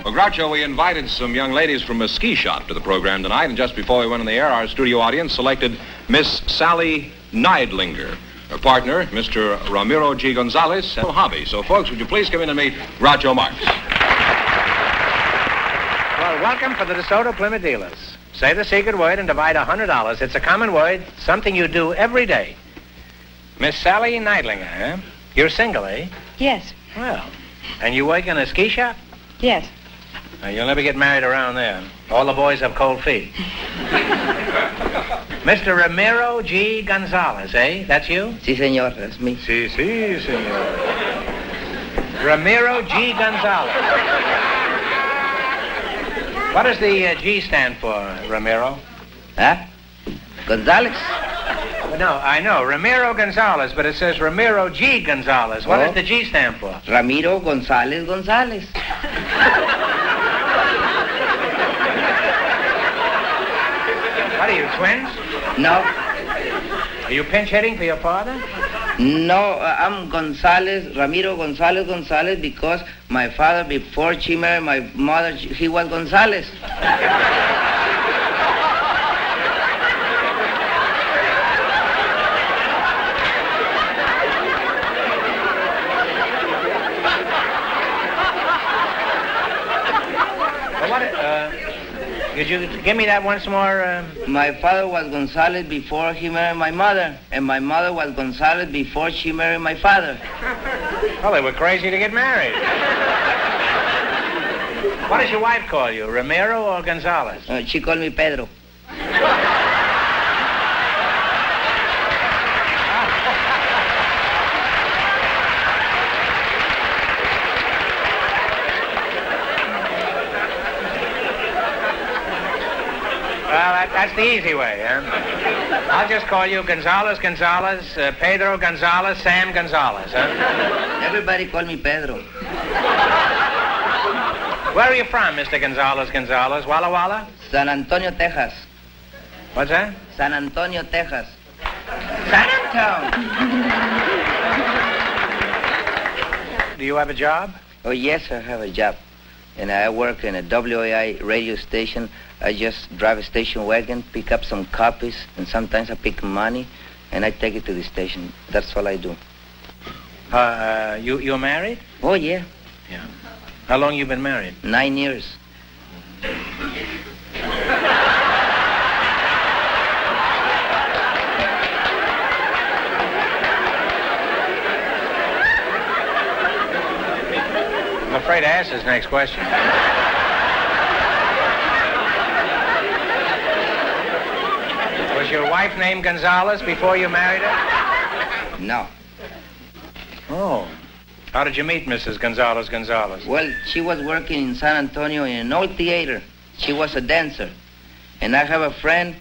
Well, Groucho, we invited some young ladies from a ski shop to the program tonight, and just before we went on the air, our studio audience selected Miss Sally Neidlinger. Her partner, Mr. Ramiro G. Gonzalez, and hobby. So, folks, would you please come in and meet Groucho Marx? Well, welcome for the DeSoto Plymouth dealers. Say the secret word and divide $100. It's a common word, something you do every day. Miss Sally Neidlinger, huh? You're single, eh? Yes. Well, and you work in a ski shop? Yes. You'll never get married around there. All the boys have cold feet. Mr. Ramiro G. Gonzalez, eh? That's you? Sí, señor, that's me. Sí, senor. Ramiro G. Gonzalez. What does the G stand for, Ramiro? Huh? Gonzalez? No, I know. Ramiro Gonzalez, but it says Ramiro G. Gonzalez. What does the G stand for? Ramiro Gonzalez-Gonzalez. What are you, twins? No. Are you pinch hitting for your father? No, I'm Gonzalez, Ramiro Gonzalez-Gonzalez, because my father, before she married my mother, he was Gonzalez. Could you give me that once more? My father was Gonzalez before he married my mother, and my mother was Gonzalez before she married my father. Well, they were crazy to get married. What does your wife call you, Ramiro or Gonzalez? She called me Pedro. Well, that's the easy way, huh? I'll just call you Gonzalez-Gonzalez, Pedro Gonzalez, Sam Gonzalez, huh? Everybody call me Pedro. Where are you from, Mr. Gonzalez-Gonzalez? Walla Walla? San Antonio, Texas. What's that? San Antonio, Texas. San Antonio. Do you have a job? Oh, yes, I have a job. And I work in a WAI radio station. I just drive a station wagon, pick up some copies, and sometimes I pick money, and I take it to the station. That's all I do. You're married? Oh, yeah. Yeah. How long you been married? 9 years. I'm afraid to ask this next question. Was your wife named Gonzalez before you married her? No. Oh. How did you meet Mrs. Gonzalez-Gonzalez? Well, she was working in San Antonio in an old theater. She was a dancer. And I have a friend,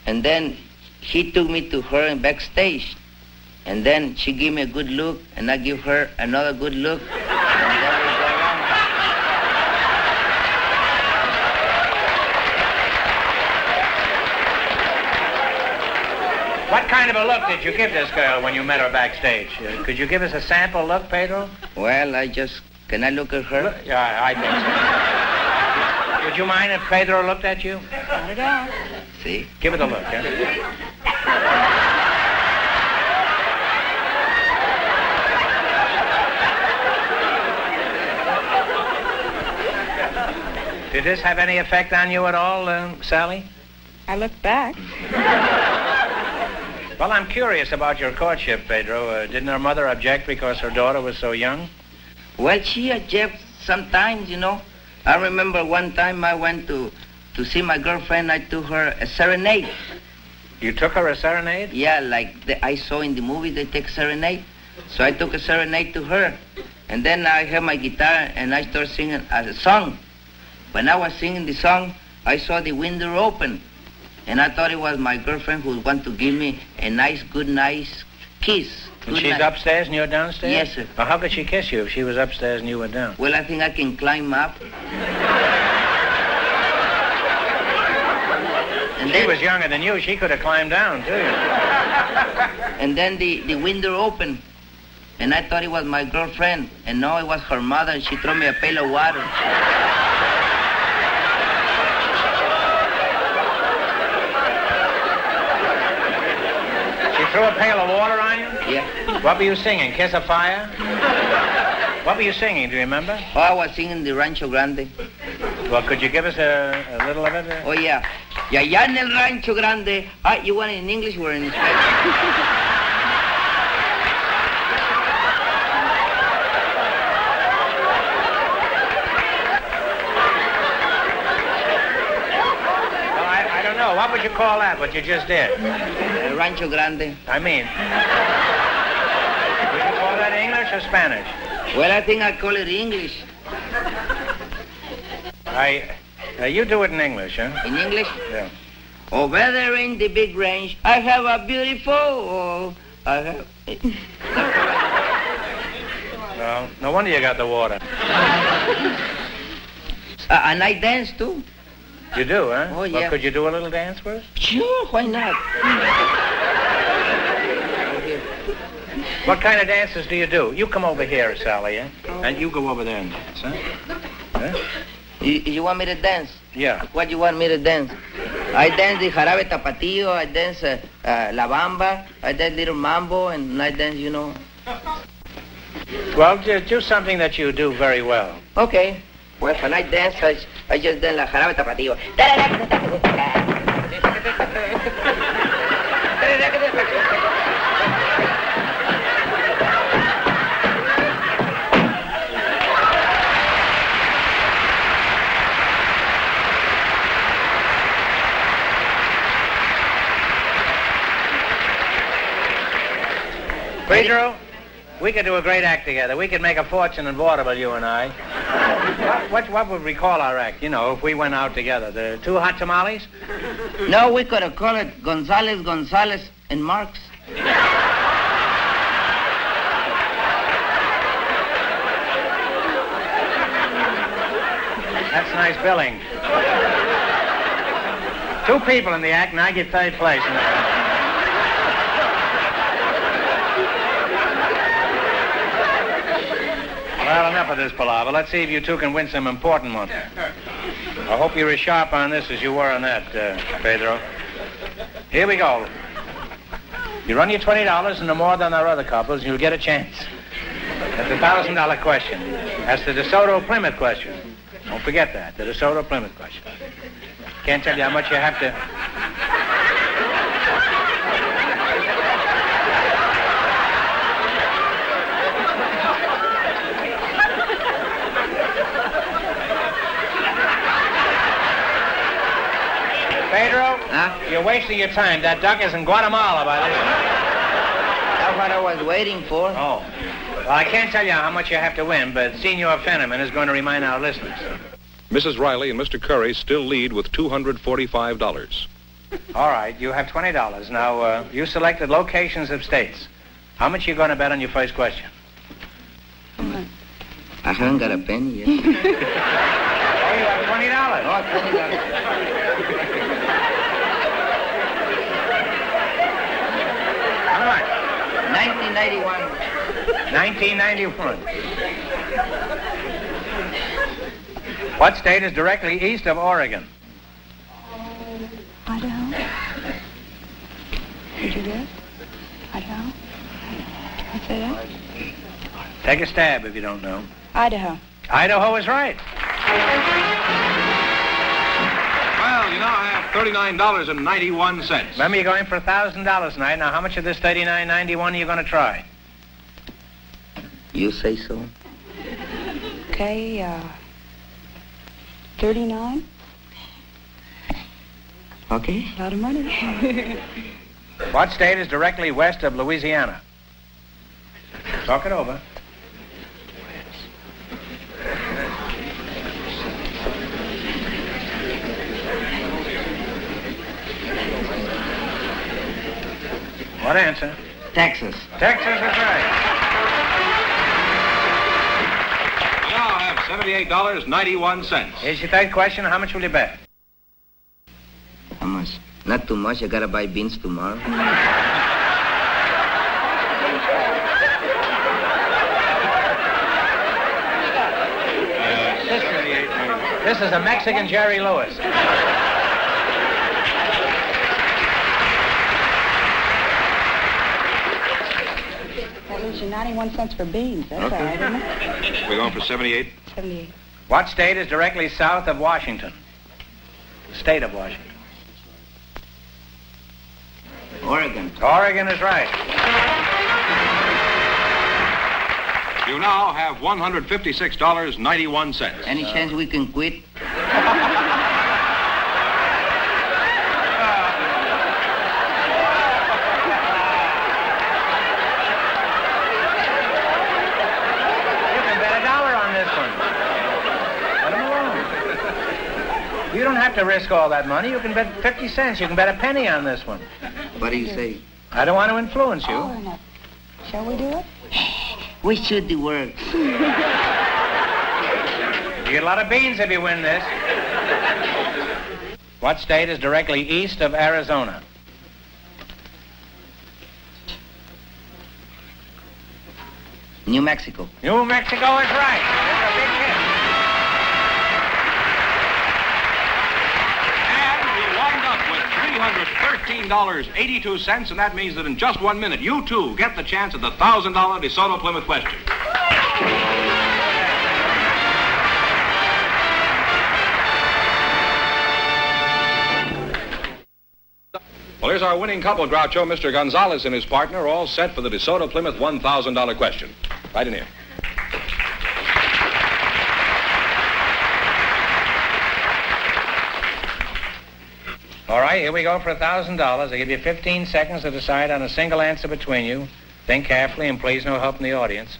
and then he took me to her in backstage. And then she gave me a good look, and I give her another good look. And then we go along. What kind of a look did you give this girl when you met her backstage? Could you give us a sample look, Pedro? Well, can I look at her? Yeah, I think so. Would you mind if Pedro looked at you? Not at all. See? Give it a look, huh? Did this have any effect on you at all, Sally? I looked back. Well, I'm curious about your courtship, Pedro. Didn't her mother object because her daughter was so young? Well, she objects sometimes, you know. I remember one time I went to see my girlfriend. I took her a serenade. You took her a serenade? Yeah, like I saw in the movie they take serenade. So I took a serenade to her. And then I had my guitar and I started singing a song. When I was singing the song, I saw the window open. And I thought it was my girlfriend who would want to give me a nice kiss. And she's upstairs and you're downstairs? Yes, sir. Well, how could she kiss you if she was upstairs and you were down? Well, I think I can climb up. And she was younger than you. She could have climbed down, too. And then the window opened. And I thought it was my girlfriend. And no, it was her mother. And she threw me a pail of water. threw a pail of water on you? Yeah. What were you singing? Kiss of Fire? What were you singing? Do you remember? Oh, I was singing the Rancho Grande. Well, could you give us a little of it? Oh, yeah. Y allá en el Rancho Grande. Ah, you want it in English or in Spanish? What would you call that, what you just did? Rancho Grande. I mean, would you call that English or Spanish? Well, I think I call it English. You do it in English, huh? In English? Yeah. Over there in the big range, I have a beautiful... I have... Well, no wonder you got the water. And I dance, too. You do, huh? Oh, yeah. Well, could you do a little dance for us? Sure, why not? What kind of dances do you do? You come over here, Sally, eh? And you go over there and dance, huh? Huh? You want me to dance? Yeah. What do you want me to dance? I dance the jarabe tapatío, I dance la bamba, I dance little mambo, and I dance, Well, do something that you do very well. Okay. Well, when I dance, I just dance la jarabe tapatío. Pedro, we could do a great act together. We could make a fortune in vaudeville, you and I. What would we call our act, if we went out together? The two hot tamales? No, we could have called it Gonzalez-Gonzalez and Marx. That's nice billing. Two people in the act, and I get third place in the film. Well, enough of this palaver. Let's see if you two can win some important money. I hope you're as sharp on this as you were on that, Pedro. Here we go. You run your $20 into more than our other couples, and you'll get a chance. That's a $1,000 question. That's the DeSoto Plymouth question. Don't forget that, the DeSoto Plymouth question. Can't tell you how much you have to... Pedro, you're wasting your time. That duck is in Guatemala by this time. That's what I was waiting for. Oh. Well, I can't tell you how much you have to win, but Senor Fenneman is going to remind our listeners. Mrs. Riley and Mr. Curry still lead with $245. All right, you have $20. Now, you selected locations of states. How much are you going to bet on your first question? I haven't got a penny yet. Oh, you have $20. Oh, $20. How much? 1991. 1991. What state is directly east of Oregon? Idaho. Did you guess? Idaho. What's that? Take a stab if you don't know. Idaho. Idaho is right. Well, you now have $39.91. Remember, you're going for $1,000 tonight. Now, how much of this $39.91 are you going to try? You say so. Okay, 39. Okay. A lot of money. What state is directly west of Louisiana? Talk it over. What answer? Texas. Texas is right. You now have $78.91. Here's your third question. How much will you bet? How much? Not too much. I gotta buy beans tomorrow. This is a Mexican Jerry Lewis. $2.91 for beans. That's all right, isn't it? We're going for 78. 78. What state is directly south of Washington? The state of Washington. Oregon. Oregon is right. You now have $156.91. Any chance we can quit? You don't have to risk all that money. You can bet 50 cents. You can bet a penny on this one. What do you say? I don't want to influence you. Oh, no. Shall we do it? We should do work. You get a lot of beans if you win this. What state is directly east of Arizona? New Mexico. New Mexico is right. That's a big hit. $313.82, and that means that in just 1 minute, you too get the chance at the $1,000 DeSoto Plymouth question. Well, here's our winning couple, Groucho. Mr. Gonzalez and his partner, all set for the DeSoto Plymouth $1,000 question. Right in here. All right, here we go for $1,000. I give you 15 seconds to decide on a single answer between you. Think carefully and please no help in the audience.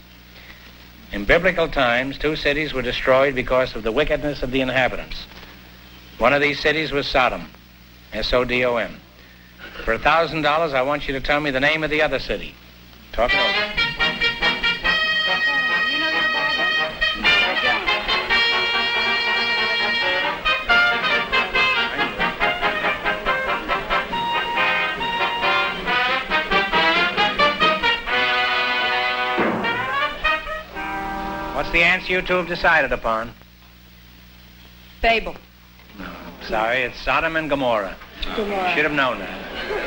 In biblical times, 2 cities were destroyed because of the wickedness of the inhabitants. One of these cities was Sodom, S-O-D-O-M. For $1,000, I want you to tell me the name of the other city. Talk it over. You know your Bible? I don't. What's the answer you two have decided upon? Babel. Sorry, it's Sodom and Gomorrah. Gomorrah. Should have known that.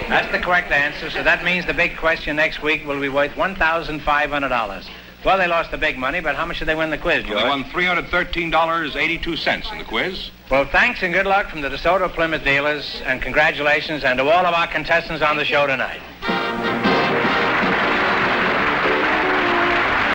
That's the correct answer, so that means the big question next week will be worth $1,500. Well, they lost the big money, but how much did they win the quiz, George? Well, they won $313.82 in the quiz. Well, thanks and good luck from the DeSoto Plymouth dealers, and congratulations, and to all of our contestants on the show tonight.